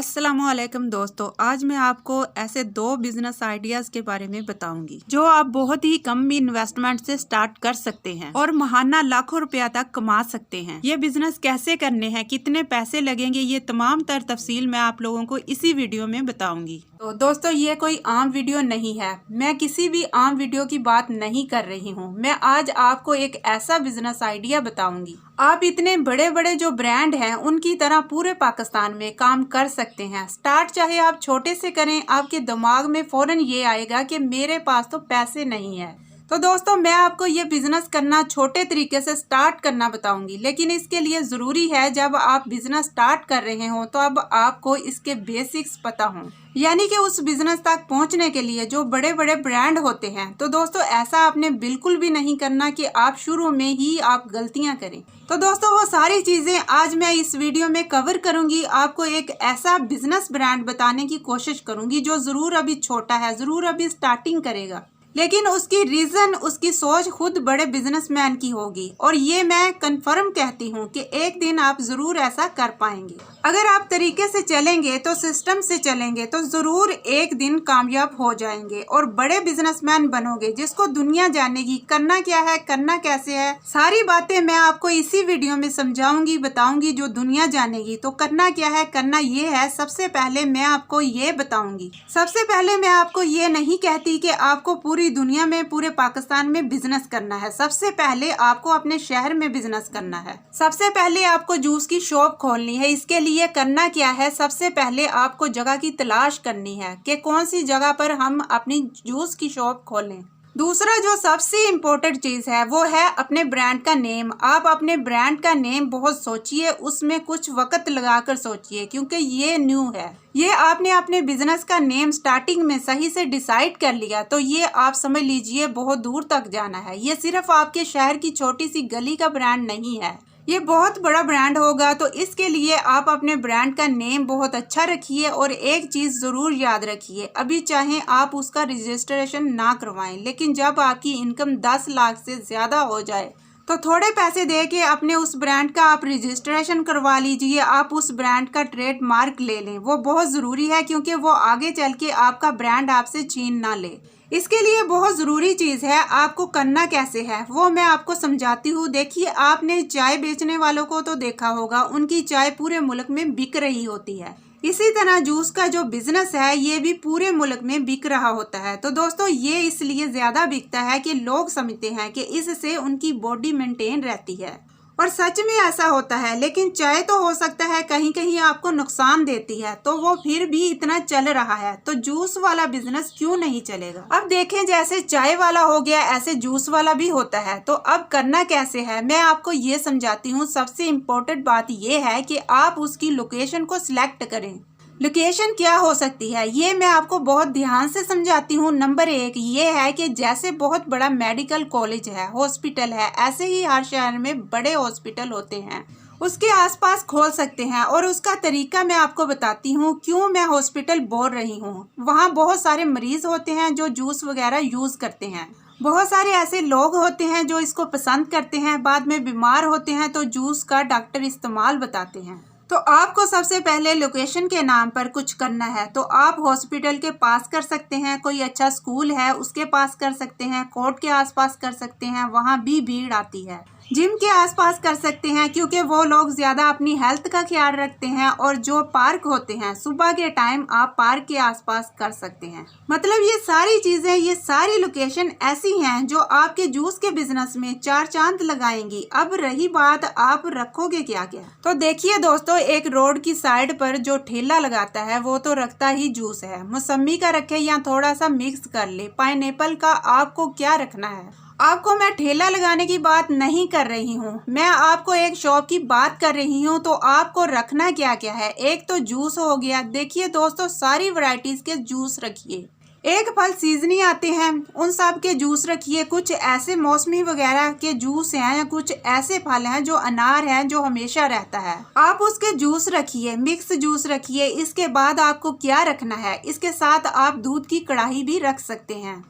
अस्सलामुअलैकुम दोस्तों, आज मैं आपको ऐसे दो बिजनेस आइडियाज के बारे में बताऊंगी जो आप बहुत ही कम इन्वेस्टमेंट से स्टार्ट कर सकते हैं और महाना लाखों रुपया तक कमा सकते हैं। ये बिजनेस कैसे करने हैं, कितने पैसे लगेंगे, ये तमाम तर तफसील मैं आप लोगों को इसी वीडियो में बताऊंगी। तो दोस्तों, ये कोई आम वीडियो नहीं है, मैं किसी भी आम वीडियो की बात नहीं कर रही हूँ। मैं आज आपको एक ऐसा बिजनेस आइडिया बताऊंगी, आप इतने बड़े बड़े जो ब्रांड हैं उनकी तरह पूरे पाकिस्तान में काम कर सकते हैं। स्टार्ट चाहे आप छोटे से करें, आपके दिमाग में फौरन ये आएगा कि मेरे पास तो पैसे नहीं है। तो दोस्तों, मैं आपको ये बिजनेस करना छोटे तरीके से स्टार्ट करना बताऊंगी, लेकिन इसके लिए ज़रूरी है जब आप बिजनेस स्टार्ट कर रहे हो तो अब आपको इसके बेसिक्स पता हों, यानी कि उस बिजनेस तक पहुंचने के लिए जो बड़े बड़े ब्रांड होते हैं। तो दोस्तों, ऐसा आपने बिल्कुल भी नहीं करना कि आप शुरू में ही आप गलतियां करें। तो दोस्तों, वो सारी चीज़ें आज मैं इस वीडियो में कवर करूंगी। आपको एक ऐसा बिजनेस ब्रांड बताने की कोशिश करूंगी जो ज़रूर अभी छोटा है, ज़रूर अभी स्टार्टिंग करेगा, लेकिन उसकी रीजन, उसकी सोच खुद बड़े बिजनेसमैन की होगी। और ये मैं कंफर्म कहती हूँ कि एक दिन आप जरूर ऐसा कर पाएंगे। अगर आप तरीके से चलेंगे, तो सिस्टम से चलेंगे, तो जरूर एक दिन कामयाब हो जाएंगे और बड़े बिजनेसमैन बनोगे जिसको दुनिया जानेगी। करना क्या है, करना कैसे है, सारी बातें मैं आपको इसी वीडियो में समझाऊंगी, बताऊंगी, जो दुनिया जानेगी। तो करना क्या है, करना ये है, सबसे पहले मैं आपको ये बताऊंगी। सबसे पहले मैं आपको ये नहीं कहती कि आपको पूरी दुनिया में, पूरे पाकिस्तान में बिजनेस करना है। सबसे पहले आपको अपने शहर में बिजनेस करना है। सबसे पहले आपको जूस की शॉप खोलनी है। इसके लिए करना क्या है, सबसे पहले आपको जगह की तलाश करनी है कि कौन सी जगह पर हम अपनी जूस की शॉप खोलें। दूसरा जो सबसे इम्पोर्टेंट चीज़ है वो है अपने ब्रांड का नेम। आप अपने ब्रांड का नेम बहुत सोचिए, उसमें कुछ वक्त लगाकर सोचिए, क्योंकि ये न्यू है। ये आपने अपने बिजनेस का नेम स्टार्टिंग में सही से डिसाइड कर लिया तो ये आप समझ लीजिए बहुत दूर तक जाना है। ये सिर्फ आपके शहर की छोटी सी गली का ब्रांड नहीं है, ये बहुत बड़ा ब्रांड होगा। तो इसके लिए आप अपने ब्रांड का नेम बहुत अच्छा रखिए और एक चीज़ ज़रूर याद रखिए, अभी चाहे आप उसका रजिस्ट्रेशन ना करवाएं, लेकिन जब आपकी इनकम 10 लाख से ज़्यादा हो जाए तो थोड़े पैसे दे के अपने उस ब्रांड का आप रजिस्ट्रेशन करवा लीजिए। आप उस ब्रांड का ट्रेड मार्क ले लें, वो बहुत ज़रूरी है, क्योंकि वो आगे चल के आपका ब्रांड आपसे छीन ना ले। इसके लिए बहुत ज़रूरी चीज़ है। आपको करना कैसे है वो मैं आपको समझाती हूँ। देखिए, आपने चाय बेचने वालों को तो देखा होगा, उनकी चाय पूरे मुल्क में बिक रही होती है। इसी तरह जूस का जो बिजनेस है ये भी पूरे मुल्क में बिक रहा होता है। तो दोस्तों, ये इसलिए ज़्यादा बिकता है कि लोग समझते हैं कि इससे उनकी बॉडी मेंटेन रहती है, और सच में ऐसा होता है। लेकिन चाय तो हो सकता है कहीं कहीं आपको नुकसान देती है, तो वो फिर भी इतना चल रहा है, तो जूस वाला बिजनेस क्यों नहीं चलेगा। अब देखें, जैसे चाय वाला हो गया ऐसे जूस वाला भी होता है। तो अब करना कैसे है मैं आपको ये समझाती हूँ। सबसे इम्पोर्टेंट बात ये है कि आप उसकी लोकेशन को सिलेक्ट करें। लोकेशन क्या हो सकती है ये मैं आपको बहुत ध्यान से समझाती हूँ। नंबर 1 ये है कि जैसे बहुत बड़ा मेडिकल कॉलेज है, हॉस्पिटल है, ऐसे ही हर शहर में बड़े हॉस्पिटल होते हैं, उसके आसपास खोल सकते हैं। और उसका तरीका मैं आपको बताती हूँ। क्यों मैं हॉस्पिटल बोल रही हूँ, वहाँ बहुत सारे मरीज होते हैं जो जूस वगैरह यूज़ करते हैं। बहुत सारे ऐसे लोग होते हैं जो इसको पसंद करते हैं, बाद में बीमार होते हैं तो जूस का डॉक्टर इस्तेमाल बताते हैं। तो आपको सबसे पहले लोकेशन के नाम पर कुछ करना है। तो आप हॉस्पिटल के पास कर सकते हैं, कोई अच्छा स्कूल है उसके पास कर सकते हैं, कोर्ट के आसपास कर सकते हैं, वहाँ भी भीड़ आती है। जिम के आसपास कर सकते हैं, क्योंकि वो लोग ज़्यादा अपनी हेल्थ का ख्याल रखते हैं। और जो पार्क होते हैं सुबह के टाइम, आप पार्क के आसपास कर सकते हैं। मतलब ये सारी चीज़ें, ये सारी लोकेशन ऐसी हैं जो आपके जूस के बिजनेस में 4 चांद लगाएंगी। अब रही बात आप रखोगे क्या क्या, तो देखिए दोस्तों, एक रोड की साइड पर जो ठेला लगाता है वो तो रखता ही जूस है। मौसम्मी का रखे या थोड़ा सा मिक्स कर ले, पाइनएप्पल का, आपको क्या रखना है। आपको मैं ठेला लगाने की बात नहीं कर रही हूँ, मैं आपको एक शॉप की बात कर रही हूँ। तो आपको रखना क्या क्या है, एक तो जूस हो गया। देखिए दोस्तों, सारी वैरायटीज के जूस रखिए। एक फल सीजनी आते हैं, उन सब के जूस रखिए। कुछ ऐसे मौसमी वगैरह के जूस हैं, या कुछ ऐसे फल हैं जो अनार हैं जो हमेशा रहता है, आप उसके जूस रखिए, मिक्स जूस रखिए। इसके बाद आपको क्या रखना है, इसके साथ आप दूध की कढ़ाई भी रख सकते हैं।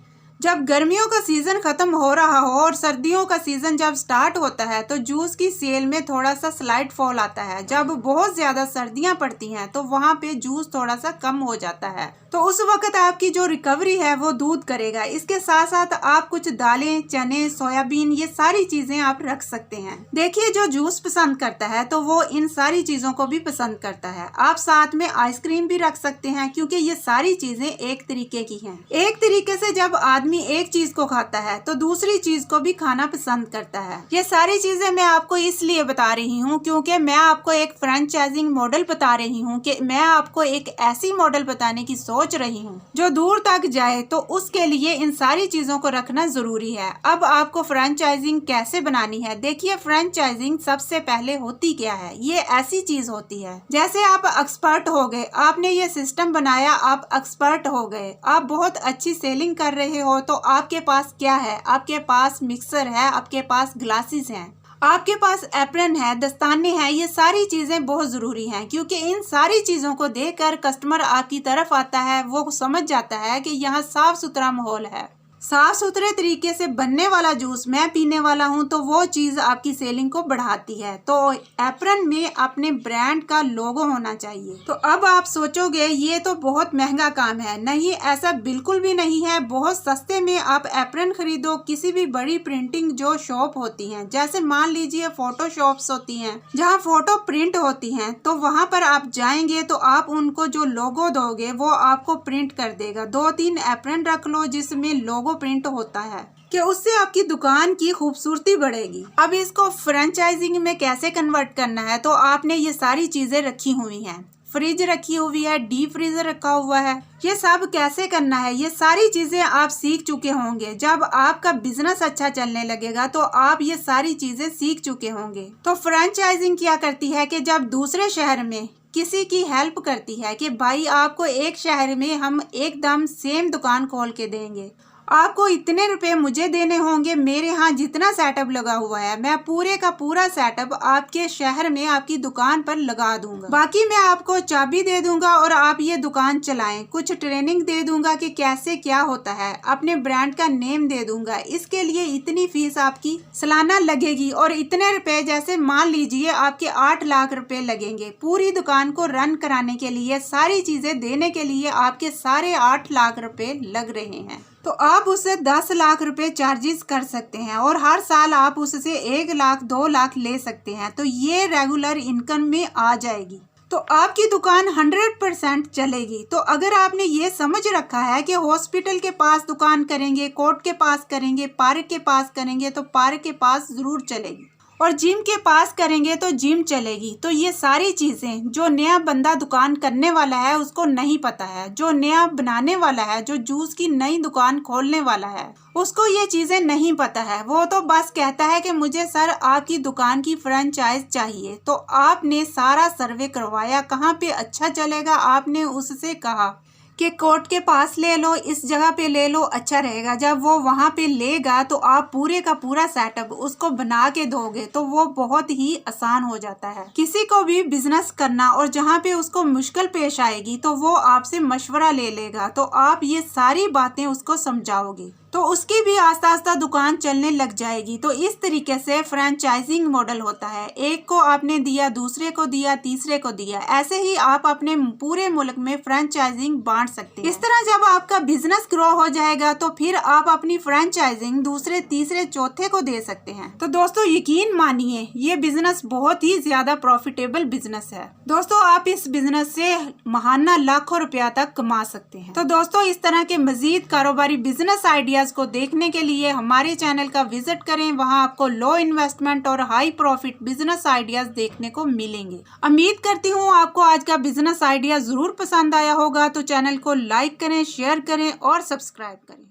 जब गर्मियों का सीजन खत्म हो रहा हो और सर्दियों का सीजन जब स्टार्ट होता है तो जूस की सेल में थोड़ा सा स्लाइड फॉल आता है। जब बहुत ज्यादा सर्दियां पड़ती हैं तो वहां पे जूस थोड़ा सा कम हो जाता है, तो उस वक्त आपकी जो रिकवरी है वो दूध करेगा। इसके साथ साथ आप कुछ दालें, चने, सोयाबीन, ये सारी चीजें आप रख सकते हैं। देखिए, जो जूस पसंद करता है तो वो इन सारी चीजों को भी पसंद करता है। आप साथ में आइसक्रीम भी रख सकते हैं क्योंकि ये सारी चीजें एक तरीके की हैं। एक तरीके से जब आदमी एक चीज को खाता है तो दूसरी चीज को भी खाना पसंद करता है। ये सारी चीजें मैं आपको इसलिए बता रही हूँ क्योंकि मैं आपको एक फ्रेंचाइजिंग मॉडल बता रही हूँ कि मैं आपको एक ऐसी मॉडल बताने की सोच रही हूँ जो दूर तक जाए, तो उसके लिए इन सारी चीजों को रखना जरूरी है। अब आपको फ्रेंचाइजिंग कैसे बनानी है, देखिए फ्रेंचाइजिंग सबसे पहले होती क्या है। ये ऐसी चीज होती है जैसे आप एक्सपर्ट हो गए, आपने ये सिस्टम बनाया, आप एक्सपर्ट हो गए, आप बहुत अच्छी सेलिंग कर रहे हो, तो आपके पास क्या है, आपके पास मिक्सर है, आपके पास ग्लासेस हैं, आपके पास एप्रन है, दस्ताने हैं। ये सारी चीजें बहुत जरूरी हैं क्योंकि इन सारी चीजों को देखकर कस्टमर आपकी तरफ आता है, वो समझ जाता है कि यहाँ साफ सुथरा माहौल है, साफ सुथरे तरीके से बनने वाला जूस मैं पीने वाला हूँ, तो वो चीज आपकी सेलिंग को बढ़ाती है। तो एप्रन में अपने ब्रांड का लोगो होना चाहिए। तो अब आप सोचोगे ये तो बहुत महंगा काम है। नहीं, ऐसा बिल्कुल भी नहीं है। बहुत सस्ते में आप एप्रन खरीदो किसी भी बड़ी प्रिंटिंग जो शॉप होती हैं, जैसे मान लीजिए फोटो शॉप्स होती हैं जहाँ फोटो प्रिंट होती हैं, तो वहाँ पर आप जाएंगे तो आप उनको जो लोगो दोगे वो आपको प्रिंट कर देगा। 2-3 एप्रन रख लो जिसमें लोगो प्रिंट होता है कि उससे आपकी दुकान की खूबसूरती बढ़ेगी। अब इसको फ्रेंचाइजिंग में कैसे कन्वर्ट करना है, तो आपने ये सारी चीजें रखी हुई हैं। फ्रिज रखी हुई है, डीप फ्रीजर रखा हुआ है, ये सब कैसे करना है ये सारी चीजें आप सीख चुके होंगे। जब आपका बिजनेस अच्छा चलने लगेगा तो आप ये सारी चीजें सीख चुके होंगे। तो फ्रेंचाइजिंग क्या करती है कि जब दूसरे शहर में किसी की हेल्प करती है कि भाई आपको एक शहर में हम एकदम सेम दुकान खोल के देंगे, आपको इतने रुपए मुझे देने होंगे, मेरे यहाँ जितना सेटअप लगा हुआ है मैं पूरे का पूरा सेटअप आपके शहर में आपकी दुकान पर लगा दूंगा, बाकी मैं आपको चाबी दे दूंगा और आप ये दुकान चलाएं, कुछ ट्रेनिंग दे दूंगा कि कैसे क्या होता है, अपने ब्रांड का नेम दे दूंगा, इसके लिए इतनी फीस आपकी सालाना लगेगी और इतने रुपए, जैसे मान लीजिए आपके 8 लाख रुपए लगेंगे पूरी दुकान को रन कराने के लिए, सारी चीजें देने के लिए आपके सारे 8 लाख रुपए लग रहे हैं। तो आप उससे 10 लाख रुपए चार्जेस कर सकते हैं और हर साल आप उससे 1 लाख 2 लाख ले सकते हैं, तो ये रेगुलर इनकम में आ जाएगी। तो आपकी दुकान 100% चलेगी। तो अगर आपने ये समझ रखा है कि हॉस्पिटल के पास दुकान करेंगे, कोर्ट के पास करेंगे, पार्क के पास करेंगे, तो पार्क के पास जरूर चलेगी, और जिम के पास करेंगे तो जिम चलेगी। तो ये सारी चीजें जो नया बंदा दुकान करने वाला है उसको नहीं पता है, जो नया बनाने वाला है, जो जूस की नई दुकान खोलने वाला है, उसको ये चीजें नहीं पता है। वो तो बस कहता है कि मुझे सर आपकी दुकान की फ्रेंचाइज चाहिए। तो आपने सारा सर्वे करवाया, कहाँ पे अच्छा चलेगा, आपने उससे कहा कि कोर्ट के पास ले लो, इस जगह पे ले लो, अच्छा रहेगा। जब वो वहाँ पे लेगा तो आप पूरे का पूरा सेटअप उसको बना के दोगे, तो वो बहुत ही आसान हो जाता है किसी को भी बिजनेस करना। और जहाँ पे उसको मुश्किल पेश आएगी तो वो आपसे मशवरा ले लेगा, तो आप ये सारी बातें उसको समझाओगे तो उसकी भी आस्ता आस्ता दुकान चलने लग जाएगी। तो इस तरीके से फ्रेंचाइजिंग मॉडल होता है। एक को आपने दिया, दूसरे को दिया, तीसरे को दिया, ऐसे ही आप अपने पूरे मुल्क में फ्रेंचाइजिंग बांट सकते हैं। इस तरह जब आपका बिजनेस ग्रो हो जाएगा तो फिर आप अपनी फ्रेंचाइजिंग दूसरे, तीसरे, चौथे को दे सकते हैं। तो दोस्तों यकीन मानिए ये बिजनेस बहुत ही ज्यादा प्रॉफिटेबल बिजनेस है। दोस्तों आप इस बिजनेस से महाना लाखों रुपया तक कमा सकते हैं। तो दोस्तों इस तरह के मजीद कारोबारी बिजनेस आइडिया को देखने के लिए हमारे चैनल का विजिट करें। वहां आपको लो इन्वेस्टमेंट और हाई प्रॉफिट बिजनेस आइडियाज देखने को मिलेंगे। उम्मीद करती हूँ आपको आज का बिजनेस आइडिया जरूर पसंद आया होगा। तो चैनल को लाइक करें, शेयर करें और सब्सक्राइब करें।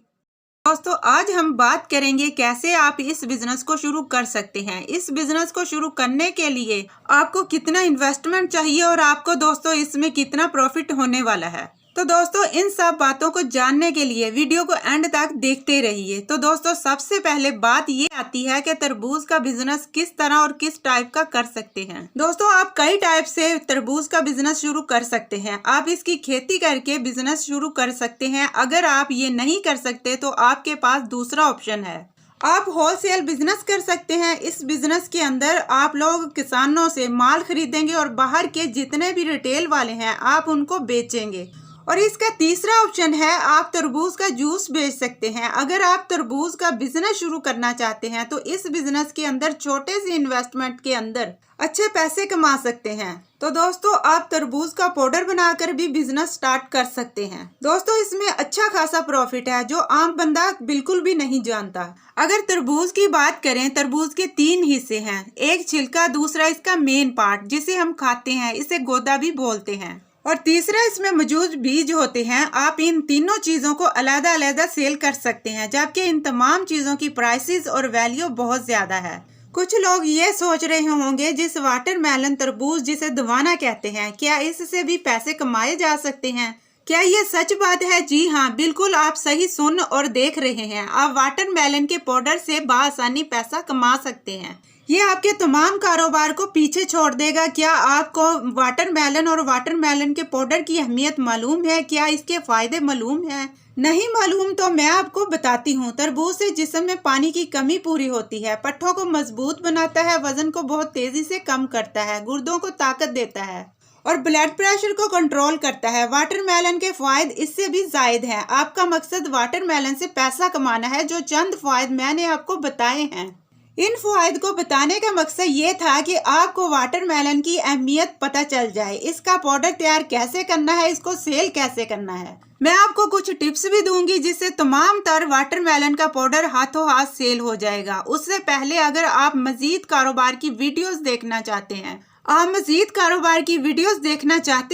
दोस्तों आज हम बात करेंगे कैसे आप इस बिजनेस को शुरू कर सकते हैं। इस बिजनेस को शुरू करने के लिए आपको कितना इन्वेस्टमेंट चाहिए और आपको दोस्तों इसमें कितना प्रॉफिट होने वाला है। तो दोस्तों इन सब बातों को जानने के लिए वीडियो को एंड तक देखते रहिए। तो दोस्तों सबसे पहले बात ये आती है कि तरबूज का बिजनेस किस तरह और किस टाइप का कर सकते हैं। दोस्तों आप कई टाइप से तरबूज का बिजनेस शुरू कर सकते हैं। आप इसकी खेती करके बिजनेस शुरू कर सकते हैं। अगर आप ये नहीं कर सकते तो आपके पास दूसरा ऑप्शन है, आप होलसेल बिजनेस कर सकते हैं। इस बिजनेस के अंदर आप लोग किसानों से माल खरीदेंगे और बाहर के जितने भी रिटेल वाले हैं आप उनको बेचेंगे। और इसका तीसरा ऑप्शन है, आप तरबूज का जूस बेच सकते हैं। अगर आप तरबूज का बिजनेस शुरू करना चाहते हैं तो इस बिजनेस के अंदर छोटे से इन्वेस्टमेंट के अंदर अच्छे पैसे कमा सकते हैं। तो दोस्तों आप तरबूज का पाउडर बनाकर भी बिजनेस स्टार्ट कर सकते हैं। दोस्तों इसमें अच्छा खासा प्रॉफिट है जो आम बंदा बिल्कुल भी नहीं जानता। अगर तरबूज की बात करें, तरबूज के 3 हिस्से हैं, एक छिलका, दूसरा इसका मेन पार्ट जिसे हम खाते हैं, इसे गोदा भी बोलते हैं, और तीसरा इसमें मौजूद बीज होते हैं। आप इन तीनों चीजों को अलग अलग सेल कर सकते हैं, जबकि इन तमाम चीजों की प्राइसेस और वैल्यू बहुत ज्यादा है। कुछ लोग ये सोच रहे होंगे जिस वाटरमेलन तरबूज जिसे दवाना कहते हैं, क्या इससे भी पैसे कमाए जा सकते हैं? क्या ये सच बात है? जी हाँ, बिल्कुल आप सही सुन और देख रहे हैं। आप वाटरमेलन के पाउडर से बआसानी पैसा कमा सकते हैं। ये आपके तमाम कारोबार को पीछे छोड़ देगा। क्या आपको वाटरमेलन और वाटरमेलन के पाउडर की अहमियत मालूम है? क्या इसके फायदे मालूम है? नहीं मालूम तो मैं आपको बताती हूँ। तरबूज से जिस्म में पानी की कमी पूरी होती है, पट्ठों को मजबूत बनाता है, वजन को बहुत तेजी से कम करता है, गुर्दों को ताकत देता है और ब्लड प्रेशर को कंट्रोल करता है। वाटरमेलन के फायदे इससे भी जायद हैं। आपका मकसद वाटरमेलन से पैसा कमाना है। जो चंद फायदे मैंने आपको बताए हैं, इन फायदे को बताने का मकसद ये था कि आपको वाटरमेलन की अहमियत पता चल जाए, इसका पाउडर तैयार कैसे करना है, इसको सेल कैसे करना है। मैं आपको कुछ टिप्स भी दूंगी जिससे तमाम तर वाटरमेलन का पाउडर हाथों हाथ सेल हो जाएगा। उससे पहले अगर आप मजीद कारोबार की वीडियोस देखना चाहते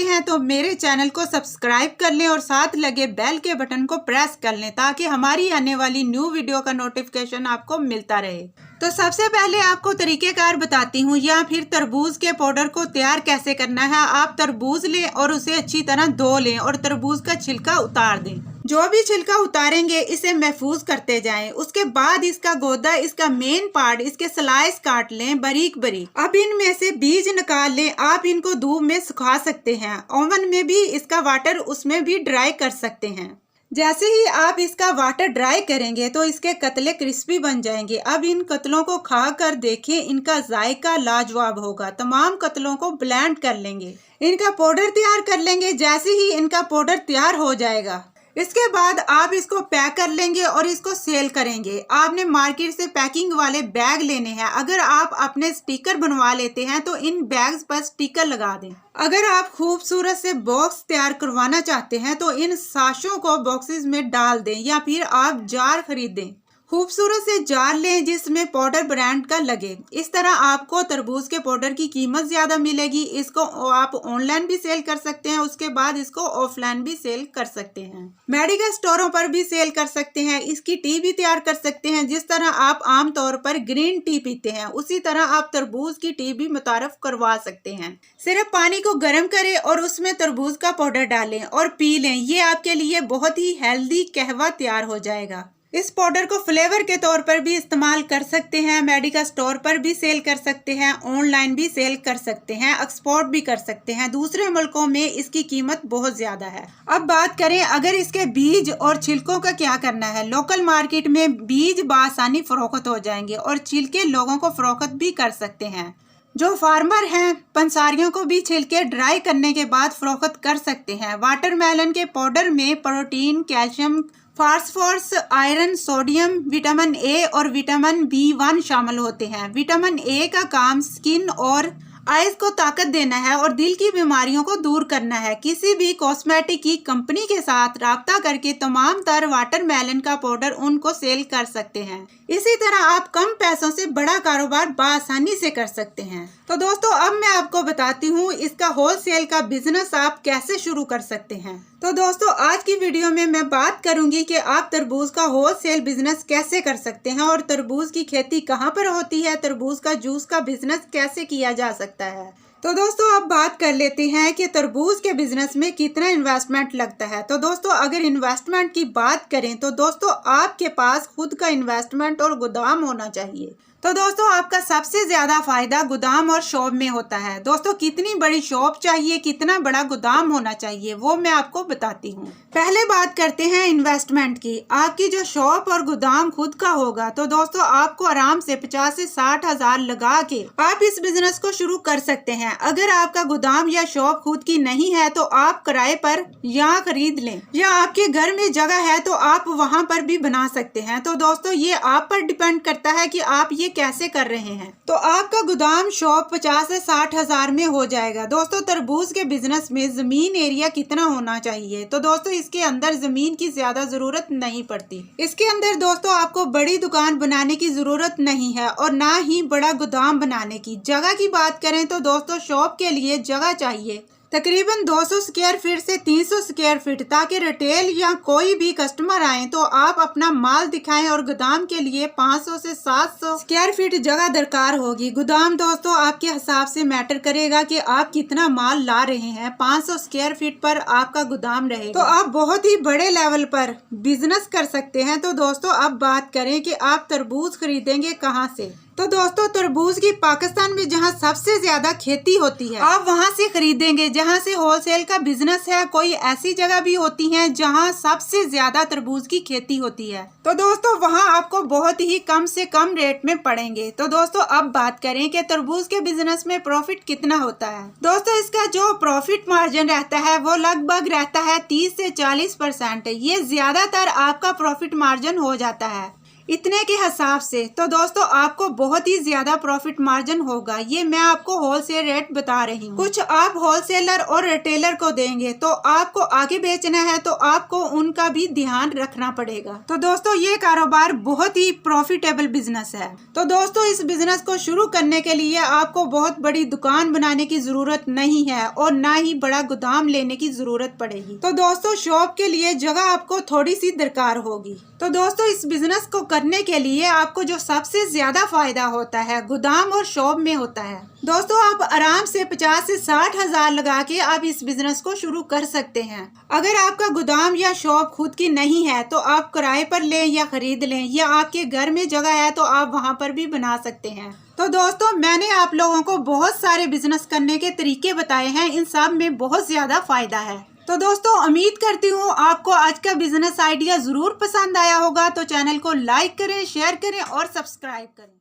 हैं, तो मेरे चैनल को सब्सक्राइब कर लें और साथ लगे बेल के बटन को प्रेस कर लें ताकि हमारी आने वाली न्यू वीडियो का नोटिफिकेशन आपको मिलता रहे। तो सबसे पहले आपको तरीकेकार बताती हूँ, या फिर तरबूज के पाउडर को तैयार कैसे करना है। आप तरबूज लें और उसे अच्छी तरह धो लें और तरबूज का छिलका उतार दें। जो भी छिलका उतारेंगे इसे महफूज करते जाएं। उसके बाद इसका गोदा, इसका मेन पार्ट, इसके स्लाइस काट लें बारीक बारीक। अब इनमें से बीज निकाल लें। आप इनको धूप में सुखा सकते हैं, ओवन में भी इसका वाटर उसमें भी ड्राई कर सकते हैं। जैसे ही आप इसका वाटर ड्राई करेंगे तो इसके कतले क्रिस्पी बन जाएंगे। अब इन कतलों को खा कर देखें, इनका जायका लाजवाब होगा। तमाम कतलों को ब्लेंड कर लेंगे, इनका पाउडर तैयार कर लेंगे। जैसे ही इनका पाउडर तैयार हो जाएगा इसके बाद आप इसको पैक कर लेंगे और इसको सेल करेंगे। आपने मार्केट से पैकिंग वाले बैग लेने हैं। अगर आप अपने स्टिकर बनवा लेते हैं तो इन बैग्स पर स्टिकर लगा दें। अगर आप खूबसूरत से बॉक्स तैयार करवाना चाहते हैं तो इन साशों को बॉक्सेस में डाल दें, या फिर आप जार खरीदें। खूबसूरत से जार लें जिसमें पाउडर ब्रांड का लगे। इस तरह आपको तरबूज के पाउडर की कीमत ज्यादा मिलेगी। इसको आप ऑनलाइन भी सेल कर सकते हैं, उसके बाद इसको ऑफलाइन भी सेल कर सकते हैं, मेडिकल स्टोरों पर भी सेल कर सकते हैं। इसकी टी भी तैयार कर सकते हैं। जिस तरह आप आमतौर पर ग्रीन टी पीते हैं उसी तरह आप तरबूज की टी भी मुतारफ करवा सकते हैं। सिर्फ पानी को गर्म करें और उसमें तरबूज का पाउडर डालें और पी लें। ये आपके लिए बहुत ही हेल्दी कहवा तैयार हो जाएगा। इस पाउडर को फ्लेवर के तौर पर भी इस्तेमाल कर सकते हैं, मेडिकल स्टोर पर भी सेल कर सकते हैं, ऑनलाइन भी सेल कर सकते हैं, एक्सपोर्ट भी कर सकते हैं। दूसरे मुल्कों में इसकी कीमत बहुत ज्यादा है। अब बात करें अगर इसके बीज और छिलकों का क्या करना है। लोकल मार्केट में बीज बआसानी फरोख्त हो जाएंगे और छिलके लोगों को फरोख्त भी कर सकते हैं। जो फार्मर हैं पंसारियों को भी छिलके ड्राई करने के बाद फरोख्त कर सकते हैं। वाटरमेलन के पाउडर में protein, calcium, phosphorus, iron, sodium, vitamin A और विटामिन B1 शामिल होते हैं। विटामिन ए का काम स्किन और आइज को ताकत देना है और दिल की बीमारियों को दूर करना है। किसी भी कॉस्मेटिक की कंपनी के साथ राब्ता करके तमाम तर वाटरमेलन का पाउडर उनको सेल कर सकते हैं। इसी तरह आप कम पैसों से बड़ा कारोबार बआसानी से कर सकते हैं। तो दोस्तों अब मैं आपको बताती हूँ इसका होलसेल का बिजनेस आप कैसे शुरू कर सकते हैं। तो दोस्तों आज की वीडियो में मैं बात करूंगी कि आप तरबूज का होलसेल बिजनेस कैसे कर सकते हैं और तरबूज की खेती कहाँ पर होती है, तरबूज का जूस का बिजनेस कैसे किया जा सकता है। तो दोस्तों अब बात कर लेते हैं कि तरबूज के बिजनेस में कितना इन्वेस्टमेंट लगता है। तो दोस्तों अगर इन्वेस्टमेंट की बात करें तो दोस्तों आपके पास खुद का इन्वेस्टमेंट और गोदाम होना चाहिए। तो दोस्तों आपका सबसे ज्यादा फायदा गोदाम और शॉप में होता है। दोस्तों कितनी बड़ी शॉप चाहिए, कितना बड़ा गोदाम होना चाहिए, वो मैं आपको बताती हूँ। पहले बात करते हैं इन्वेस्टमेंट की। आपकी जो शॉप और गोदाम खुद का होगा तो दोस्तों आपको आराम से 50 से 60 हजार लगा के आप इस बिजनेस को शुरू कर सकते हैं। अगर आपका गोदाम या शॉप खुद की नहीं है तो आप किराए पर यहाँ खरीद लें, या आपके घर में जगह है तो आप वहाँ पर भी बना सकते हैं। तो दोस्तों ये आप पर डिपेंड करता है कि आप ये कैसे कर रहे हैं। तो आपका गोदाम शॉप 50 से 60 हजार में हो जाएगा। दोस्तों तरबूज के बिजनेस में जमीन एरिया कितना होना चाहिए? तो दोस्तों इसके अंदर जमीन की ज्यादा जरूरत नहीं पड़ती। इसके अंदर दोस्तों आपको बड़ी दुकान बनाने की जरूरत नहीं है और ना ही बड़ा गोदाम बनाने की। जगह की बात करें तो दोस्तों शॉप के लिए जगह चाहिए तकरीबन 200 स्क्वायर फीट से 300 स्क्वायर फीट, ताकि रिटेल या कोई भी कस्टमर आए तो आप अपना माल दिखाएं। और गोदाम के लिए 500 से 700 स्क्वायर फीट जगह दरकार होगी। गोदाम दोस्तों आपके हिसाब से मैटर करेगा कि आप कितना माल ला रहे हैं। 500 स्क्वायर फीट पर आपका गोदाम रहेगा तो आप बहुत ही बड़े लेवल पर बिजनेस कर सकते हैं। तो दोस्तों अब बात करें कि आप तरबूज खरीदेंगे कहाँ से। तो दोस्तों तरबूज की पाकिस्तान में जहां सबसे ज्यादा खेती होती है आप वहां से खरीदेंगे। जहां से होलसेल का बिजनेस है, कोई ऐसी जगह भी होती है जहां सबसे ज्यादा तरबूज की खेती होती है तो दोस्तों वहां आपको बहुत ही कम से कम रेट में पड़ेंगे। तो दोस्तों अब बात करें कि तरबूज के बिजनेस में प्रॉफिट कितना होता है। दोस्तों इसका जो प्रॉफिट मार्जिन रहता है वो लगभग रहता है 30 से 40%। ये ज्यादातर आपका प्रॉफिट मार्जिन हो जाता है इतने के हिसाब से। तो दोस्तों आपको बहुत ही ज्यादा प्रॉफिट मार्जिन होगा। ये मैं आपको होलसेल रेट बता रही हूँ। कुछ आप होलसेलर और रिटेलर को देंगे तो आपको आगे बेचना है तो आपको उनका भी ध्यान रखना पड़ेगा। तो दोस्तों ये कारोबार बहुत ही प्रॉफिटेबल बिजनेस है। तो दोस्तों इस बिजनेस को शुरू करने के लिए आपको बहुत बड़ी दुकान बनाने की जरूरत नहीं है और ना ही बड़ा गोदाम लेने की जरूरत पड़ेगी। तो दोस्तों शॉप के लिए जगह आपको थोड़ी सी दरकार होगी। तो दोस्तों इस बिजनेस को करने के लिए आपको जो सबसे ज्यादा फायदा होता है गोदाम और शॉप में होता है। दोस्तों आप आराम से 50 से 60 हजार लगा के आप इस बिजनेस को शुरू कर सकते हैं। अगर आपका गोदाम या शॉप खुद की नहीं है तो आप किराए पर लें या खरीद लें, या आपके घर में जगह है तो आप वहां पर भी बना सकते हैं। तो दोस्तों मैंने आप लोगों को बहुत सारे बिजनेस करने के तरीके बताए हैं, इन सब में बहुत ज्यादा फायदा है। तो दोस्तों उम्मीद करती हूँ आपको आज का बिजनेस आइडिया जरूर पसंद आया होगा। तो चैनल को लाइक करें, शेयर करें और सब्सक्राइब करें।